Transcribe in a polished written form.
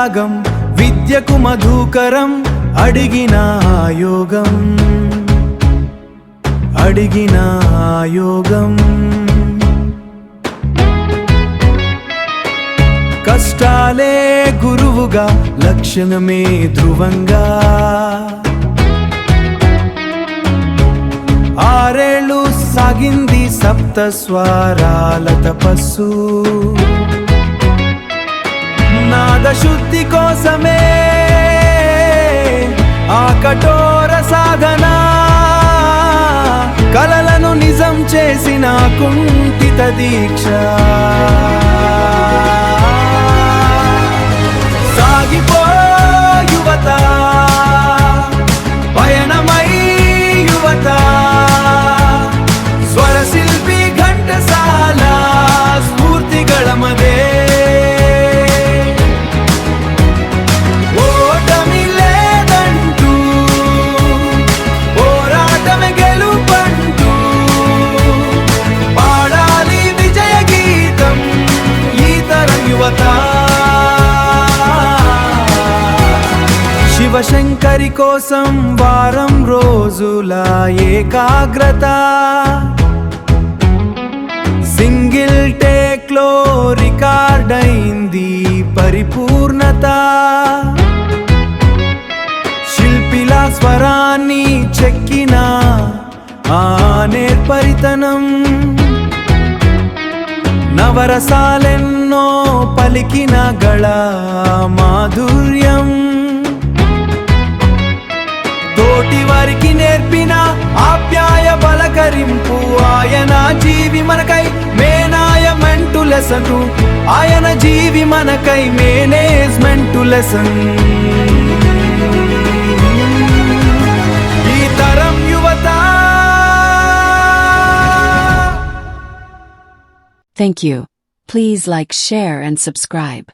త్యాగం విద్యకు మధుకరం అడిగిన యోగం అడిగిన యోగం కష్టాలే గురువుగా లక్షణమే ధ్రువంగా 6 ఏళ్ళు సాగింది సప్త స్వరాల తపస్సు నాద శుద్ధి కోసమే ఆ కఠోర సాధన కలలను నిజం చేసిన కుంఠిత దీక్ష సాగిపో యువత పయనమై యువత స్వరశిల్పి ఘంటసాల స్ఫూర్తిగళమదే ఓటమి లేదంటూ పోరాటమే గెలుపంటూ పాడాలి విజయ గీతం ఈ తరం యువత శివశంకరి కోసం వారం రోజుల ఏకాగ్రత సింగిల్ టేక్ లో రికార్డ్ అయింది పరిపూర్ణత శిల్పిలా స్వరాన్ని చెక్కిన ఆ నేర్పరితనం నవరసాలెన్నో పలికిన గళ మాధుర్యం తోటి వారికి నేర్పిన ఆప్యాయ పలకరింపు ఆయన జీవి మనకై మేనేజ్మెంటు లెసన్ ఆయన జీవి మనకై మేనేజ్మెంటు లెసన్ ఈ తరం యువత. Thank you. Please like, share and subscribe.